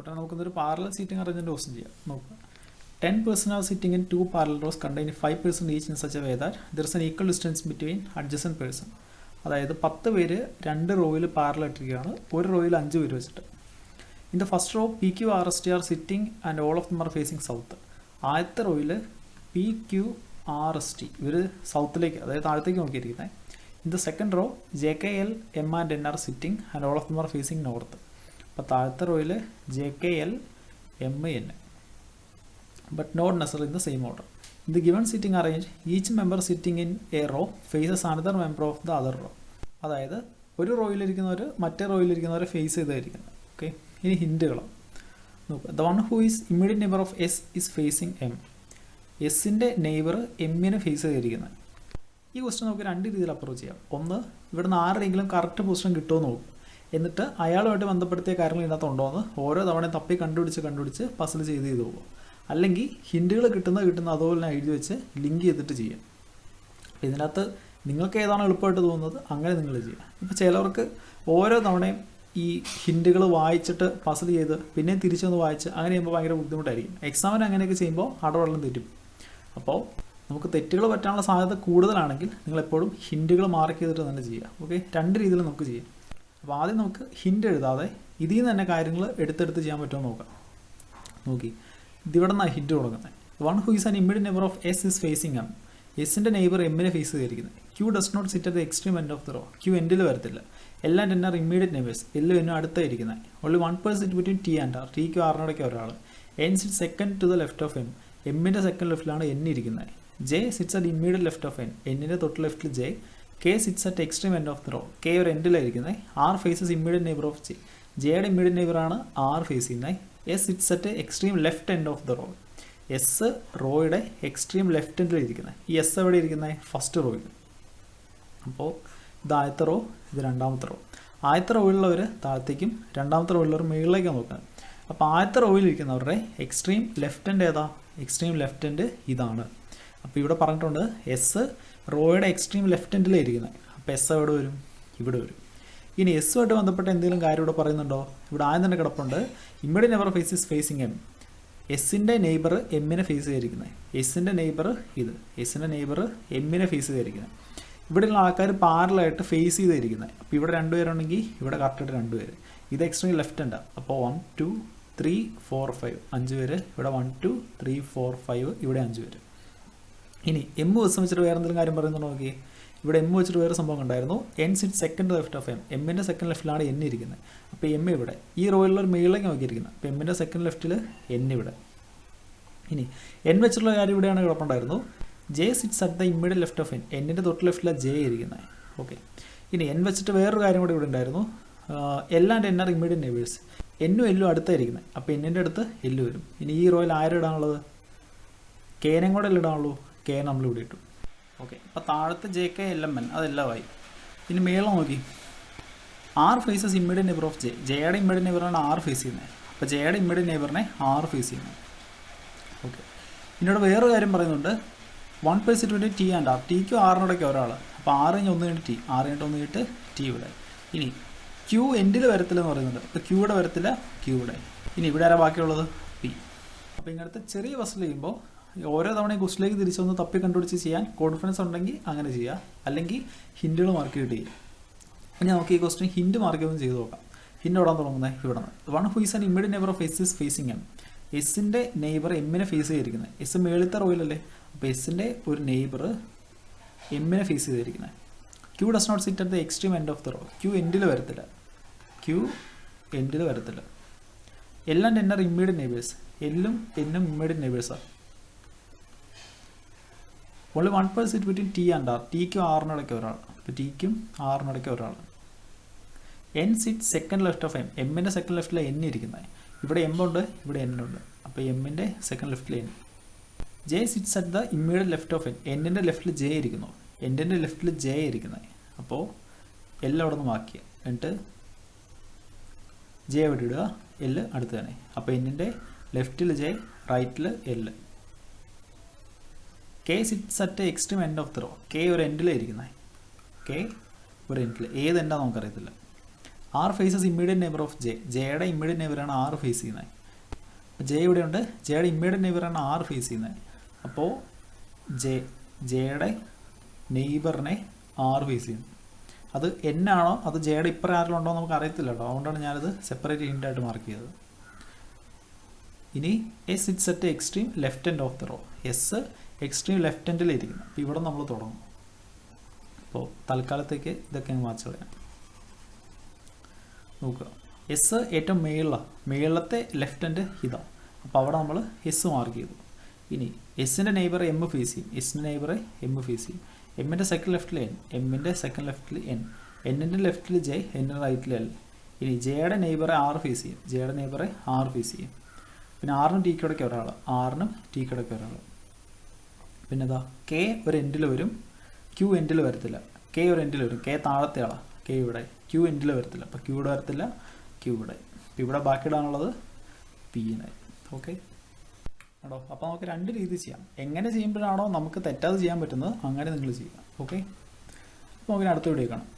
കൂട്ടാൻ നമുക്കൊന്നൊരു parallel seating arrangement question ചെയ്യാം. നോക്കുക. 10 person are sitting in 2 parallel rows containing 5 person each in such a way that there is an equal distance between adjacent person. അതായത് 10 പേര് 2 റോയിൽ parallel ഇട്ടിരിക്കുകയാണ്, ഒരു റോയിൽ 5 പേര് വെച്ചിട്ട്. In the first row P Q R S T are sitting and all of them are facing south. ആദ്യത്തെ റോയിൽ P Q R S T ഇവർ സൗത്തിലേക്ക്, അതായത് താഴത്തേക്ക് നോക്കിയിരിക്കുന്നത്. In the second row J K L M and N are sitting and all of them are facing north. അപ്പോൾ താഴത്തെ റോയിൽ J K L M N, but not necessarily in the same order. In the given sitting arrange, each member sitting in a row faces another member of the other row. അതായത് ഒരു റോയിലിരിക്കുന്നവർ മറ്റേ റോയിലിരിക്കുന്നവരെ face ചെയ്തായിരിക്കുന്നത്. Okay, ഇനി ഹിൻറ്റുകൾ നോക്കുക. The one who is immediate neighbour of S is facing M. എസിൻ്റെ neighbour എമ്മിനെ face ചെയ്തിരിക്കുന്നത്. ഈ ക്വസ്റ്റൻ നമുക്ക് രണ്ട് രീതിയിൽ അപ്രോച്ച് ചെയ്യാം. ഒന്ന്, ഇവിടുന്ന് ആരുടെയെങ്കിലും കറക്റ്റ് പൊസിഷൻ കിട്ടുമോ നോക്കും. എന്നിട്ട് അയാളുമായിട്ട് ബന്ധപ്പെടുത്തിയ കാര്യങ്ങൾ ഇതിനകത്ത് ഉണ്ടോ എന്ന് ഓരോ തവണ തപ്പി കണ്ടുപിടിച്ച് പസിൽ ചെയ്ത് പോകും. അല്ലെങ്കിൽ ഹിൻറ്റുകൾ കിട്ടുന്ന അതുപോലെ തന്നെ എഴുതി വെച്ച് ലിങ്ക് ചെയ്തിട്ട് ചെയ്യാം. ഇതിനകത്ത് നിങ്ങൾക്ക് ഏതാണ് എളുപ്പമായിട്ട് തോന്നുന്നത് അങ്ങനെ നിങ്ങൾ ചെയ്യുക. ഇപ്പോൾ ചിലവർക്ക് ഓരോ തവണയും ഈ ഹിൻറ്റുകൾ വായിച്ചിട്ട് പസിൽ ചെയ്ത് പിന്നെ തിരിച്ചൊന്ന് വായിച്ച് അങ്ങനെ ചെയ്യുമ്പോൾ ഭയങ്കര ബുദ്ധിമുട്ടായിരിക്കും. എക്സാമിന് അങ്ങനെയൊക്കെ ചെയ്യുമ്പോൾ അടവെള്ളം തെറ്റും. അപ്പോൾ നമുക്ക് തെറ്റുകൾ പറ്റാനുള്ള സാധ്യത കൂടുതലാണെങ്കിൽ നിങ്ങളെപ്പോഴും ഹിൻറ്റുകൾ മാർക്ക് ചെയ്തിട്ട് തന്നെ ചെയ്യുക. ഓക്കെ, രണ്ട് രീതിയിൽ നമുക്ക് ചെയ്യാം. അപ്പോൾ ആദ്യം നമുക്ക് ഹിൻറ്റ് എഴുതാതെ ഇതിൽ നിന്ന് തന്നെ കാര്യങ്ങൾ എടുത്തെടുത്ത് ചെയ്യാൻ പറ്റുമോ നോക്കാം. നോക്കി, ഇതിവിടെ നിന്നാണ് ഹിൻറ്റ് കൊടുക്കുന്നത്. One who is an immediate neighbour of S is facing M. എസിൻ്റെ നെയ്ബർ എമ്മിനെ ഫേസ് ചെയ്തിരിക്കുന്നത്. Q does not sit at the extreme end of the row. Q എൻഡിൽ വരത്തില്ല. എല്ലാം ടെൻ ആർ ഇമ്മീഡിയറ്റ് നെയ്ബേഴ്സ്. എല്ലും എന്നും അടുത്തായിരിക്കുന്നത്. Only one person sit between T and R. ടിക്ക് ആറിനോടൊക്കെ ഒരാൾ. N sit second to the left of M. എമ്മിൻ്റെ സെക്കൻഡ് ലെഫ്റ്റിലാണ് എൻ ഇരിക്കുന്നത്. J sits at immediate left of N. എന്നിൻ്റെ തൊട്ട് ലെഫ്റ്റിൽ J. K sits at extreme end of the row. K ഒരു എൻഡിലായിരിക്കുന്നത്. R faces immediate neighbour of J. ജെയുടെ immediate നെയ്ബറാണ് ആർ ഫേസ് ചെയ്യുന്നത്. S sits at extreme left end of the row. S റോയുടെ extreme left എൻഡിൽ ഇരിക്കുന്നത്. ഈ S എവിടെ ഇരിക്കുന്നത്? ഫസ്റ്റ് റോയിൽ. അപ്പോൾ ഇത് ആദ്യത്തെ റോ, ഇത് രണ്ടാമത്തെ റോ. ആദ്യത്തെ റോയിലുള്ളവർ താഴത്തേക്കും രണ്ടാമത്തെ റോയിലുള്ളവർ മുകളിലേക്കാണ് നോക്കുന്നത്. അപ്പോൾ ആദ്യത്തെ റോയിലിരിക്കുന്നവരുടെ എക്സ്ട്രീം ലെഫ്റ്റ് എൻഡ് ഏതാ? എക്സ്ട്രീം ലെഫ്റ്റ് എൻഡ് ഇതാണ്. അപ്പോൾ ഇവിടെ പറഞ്ഞിട്ടുണ്ട് എസ് റോയുടെ എക്സ്ട്രീം ലെഫ്റ്റ് എൻഡിലേ ഇരിക്കുന്നത്. അപ്പോൾ എസ് എവിടെ വരും? ഇവിടെ വരും. ഇനി എസ്സുമായിട്ട് ബന്ധപ്പെട്ട എന്തെങ്കിലും കാര്യം ഇവിടെ പറയുന്നുണ്ടോ? ഇവിടെ ആദ്യം തന്നെ കിടപ്പുണ്ട് immediate neighbour face is facing M. എസിൻ്റെ നെയ്ബർ എമ്മിനെ ഫേസ് ചെയ്തിരിക്കുന്നത്. എസിൻ്റെ നെയ്ബർ ഇത്. എസിൻ്റെ നെയ്ബർ എമ്മിനെ ഫേസ് ചെയ്തിരിക്കുന്നത്. ഇവിടെയുള്ള ആൾക്കാർ പാരലായിട്ട് ഫേസ് ചെയ്തിരിക്കുന്നത്. അപ്പോൾ ഇവിടെ 2 പേരുണ്ടെങ്കിൽ ഇവിടെ കറക്റ്റായിട്ട് 2 പേര്. ഇത് എക്സ്ട്രീം ലെഫ്റ്റ് ഉണ്ട്. അപ്പോൾ 1 2 3 4 5 5 പേര്. ഇവിടെ 1 2 3 4 5 ഇവിടെ 5 പേര്. ഇനി എം വെച്ച് വെച്ചിട്ട് വേറെ എന്തെങ്കിലും കാര്യം പറയുന്നുണ്ടോ നോക്കി. ഇവിടെ എം വെച്ചിട്ട് വേറെ സംഭവം ഉണ്ടായിരുന്നു. N sit second left of M. എമ്മിൻ്റെ സെക്കൻഡ് ലെഫ്റ്റിലാണ് എൻ ഇരിക്കുന്നത്. അപ്പോൾ എം ഇവിടെ ഈ റോയിലുള്ള മേളിലേക്ക് നോക്കിയിരിക്കുന്നത്. അപ്പോൾ എമ്മിൻ്റെ സെക്കൻഡ് ലെഫ്റ്റിൽ എൻ ഇവിടെ. ഇനി എൻ വെച്ചിട്ടുള്ള കാര്യം ഇവിടെയാണ് കുഴപ്പമുണ്ടായിരുന്നു. J sits at the immediate left of N. എന്നിൻ്റെ തൊട്ട് ലെഫ്റ്റിലാണ് ജെ ഇരിക്കുന്നത്. ഓക്കെ, ഇനി എൻ വെച്ചിട്ട് വേറൊരു കാര്യം കൂടി ഇവിടെ ഉണ്ടായിരുന്നു. L and N are immediate neighbours. എന്നും എല്ലും അടുത്തായിരിക്കുന്നത്. അപ്പോൾ എന്നിൻ്റെ അടുത്ത് എല്ല് വരും. ഇനി ഈ റോയിൽ ആരും ഇടാനുള്ളത്? കേനും കൂടെ എല്ലാം ഇടാനുള്ളൂ. കെ നമ്മൾ ഇവിടെ ഇട്ടു. ഓക്കെ, അപ്പോൾ താഴത്തെ J K L M N അതെല്ലാമായി. ഇനി മേളം നോക്കി. R faces immediate neighbour of J. ജെയുടെ ഇമ്മീഡിയറ്റ് നെയ്ബറാണ് ആർ ഫേസ് ചെയ്യുന്നത്. അപ്പോൾ ജെയുടെ ഇമ്മീഡിയറ്റ് നെയ്ബറിനെ ആർ ഫേസ് ചെയ്യുന്നത്. ഓക്കെ, പിന്നീട് വേറൊരു കാര്യം പറയുന്നുണ്ട്. 1 person sit between T and R. ടിക്കും ആറിനോടൊക്കെ ഒരാൾ. അപ്പോൾ 6 കഴിഞ്ഞ് 1 കഴിഞ്ഞിട്ട് ടി. 6 കഴിഞ്ഞിട്ട് 1 കഴിഞ്ഞിട്ട് ടി ഇവിടെ. ഇനി ക്യൂ എൻഡിൽ വരത്തില്ലെന്ന് പറയുന്നുണ്ട്. അപ്പോൾ ക്യൂ ഇവിടെ വരത്തില്ല, ക്യൂ ഇവിടെ. ഇനി ഇവിടെ ആരാ ബാക്കിയുള്ളത്? പി. അപ്പോൾ ഇങ്ങനത്തെ ചെറിയ പസിൽ ചെയ്യുമ്പോൾ ഓരോ തവണയും ക്വസ്റ്റിലേക്ക് തിരിച്ചൊന്ന് തപ്പി കണ്ടുപിടിച്ച് ചെയ്യാൻ കോൺഫിഡൻസ് ഉണ്ടെങ്കിൽ അങ്ങനെ ചെയ്യുക. അല്ലെങ്കിൽ ഹിൻറ്റുകൾ മാർക്ക് ചെയ്തിട്ട് ചെയ്യുക. ഇനി നമുക്ക് ഈ ക്വസ്റ്റിന് ഹിൻറ്റ് മാർക്ക് ചെയ്തൊന്നും ചെയ്ത് നോക്കാം. ഹിൻറ്റ് എവിടെ തുടങ്ങുന്നത്? ഇവിടെ നിന്ന്. One who is an immediate neighbour of S is facing M. എസിൻ്റെ നെയ്ബർ എമ്മിനെ ഫേസ് ചെയ്തിരിക്കുന്നത്. എസ് മേളിത്തെ റോയിലല്ലേ. അപ്പോൾ എസിൻ്റെ ഒരു നെയ്ബർ എമ്മിനെ ഫേസ് ചെയ്തിരിക്കുന്നത്. Q does not sit at the extreme end of the row. Q എൻഡിൽ വരത്തില്ല. ക്യൂ എൻഡിൽ വരത്തില്ല. എല്ലാം ടെൻ ആർ ഇമ്മീഡിയറ്റ് നെയ്ബേഴ്സ്. എല്ലും എന്നും ഇമ്മീഡിയറ്റ് നെയ്ബേഴ്സാണ്. Only 1 person sit between T and R. ടിക്കും ആറിനിടയ്ക്ക് ഒരാൾ. അപ്പോൾ ടിക്കും ആറിനിടയ്ക്ക് ഒരാൾ. N sit second left of M. എമ്മിൻ്റെ സെക്കൻഡ് ലെഫ്റ്റിലാണ് എൻ ഇരിക്കുന്നത്. ഇവിടെ എം ഉണ്ട്, ഇവിടെ എൻ ഉണ്ട്. അപ്പോൾ എമ്മിൻ്റെ സെക്കൻഡ് ലെഫ്റ്റിൽ N. J sits at the immediate left of N. എന്നിൻ്റെ ലെഫ്റ്റിൽ ജെ ഇരിക്കുന്നു. എന്നിൻ്റെ ലെഫ്റ്റിൽ ജെ ഇരിക്കുന്നത്. അപ്പോൾ എല്ലാം അവിടെ നിന്ന് മാക്കിയ. എന്നിട്ട് ജെ അവിടെ ഇടുക, എല്ല് അടുത്ത് തന്നെ. അപ്പോൾ എന്നിൻ്റെ ലെഫ്റ്റിൽ ജെ, റൈറ്റിൽ L. K sits at extreme end of the row. K ഒരു എൻഡിലാണ് ഇരിക്കുന്നത്. കെ ഒരു എൻഡിൽ. ഏത് എൻഡാന്ന് നമുക്കറിയത്തില്ല. R faces immediate neighbour of J. ജെയുടെ ഇമ്മീഡിയറ്റ് നെയ്ബറാണ് ആർ ഫേസ് ചെയ്യുന്നത്. അപ്പോൾ ജെ ഇവിടെയുണ്ട്, ജെയുടെ ഇമ്മീഡിയറ്റ് നെയ്ബറാണ് ആർ ഫേസ് ചെയ്യുന്നത്. അപ്പോൾ ജെയുടെ നെയ്ബറിനെ ആർ ഫേസ് ചെയ്യുന്നു. അത് എൻ ആണോ അത് ജെയുടെ ഇപ്പുറം ആരെങ്കിലും ഉണ്ടോ നമുക്ക് അറിയത്തില്ല കേട്ടോ. അതുകൊണ്ടാണ് ഞാനത് സെപ്പറേറ്റ് ഹിൻ്റായിട്ട് മാർക്ക് ചെയ്തത്. ഇനി S it's at extreme left end of the row. S extreme left എൻഡിലിരിക്കുന്നു. അപ്പോൾ ഇവിടെ നമ്മൾ തുടങ്ങും. അപ്പോൾ തൽക്കാലത്തേക്ക് ഇതൊക്കെ മാച്ച് കളയാം. നോക്കുക, എസ് ഏറ്റവും മേളത്തെ ലെഫ്റ്റ് എൻഡ് ഇതാണ്. അപ്പോൾ അവിടെ നമ്മൾ എസ് മാർക്ക് ചെയ്തു. ഇനി എസിൻ്റെ നെയ്ബർ എം ഫേസ് ചെയ്യും. എസിൻ്റെ നെയ്ബർ എം ഫേസ് ചെയ്യും. എമ്മിൻ്റെ സെക്കൻഡ് ലെഫ്റ്റിൽ എൻ, എമ്മിൻ്റെ സെക്കൻഡ് ലെഫ്റ്റിൽ എൻ, എന്നിൻ്റെ ലെഫ്റ്റിൽ ജെ, എന്നിൻ്റെ റൈറ്റിൽ എൽ. ഇനി ജെയുടെ നെയ്ബറെ ആർ ഫേസ് ചെയ്യും. ജെയുടെ നെയ്ബറെ ആർ ഫേസ് ചെയ്യും. പിന്നെ ആറിനും ടി കിടയ്ക്ക് ഒരാൾ, ആറിനും ടി കിടയ്ക്ക് ഒരാൾ. പിന്നെ എന്താ, കെ ഒരു എൻഡിൽ വരും, ക്യൂ എൻഡിൽ വരത്തില്ല. കെ ഒരു എൻഡിൽ വരും, കെ താഴത്തെ ആളാണ്, കെ ഇവിടെ. ക്യൂ എൻഡിൽ വരത്തില്ല, അപ്പോൾ ക്യൂ ഇവിടെ വരത്തില്ല, ക്യൂ ഇവിടെ. അപ്പോൾ ഇവിടെ ബാക്കി ഇടാനുള്ളത് പിന്നായി. ഓക്കെ കേട്ടോ. അപ്പോൾ നമുക്ക് രണ്ട് രീതി ചെയ്യാം. എങ്ങനെ ചെയ്യുമ്പോഴാണോ നമുക്ക് തെറ്റാതെ ചെയ്യാൻ പറ്റുന്നത് അങ്ങനെ നിങ്ങൾ ചെയ്യാം. ഓക്കെ, അപ്പോൾ നമുക്ക് അടുത്ത വീഡിയോ കാണാം.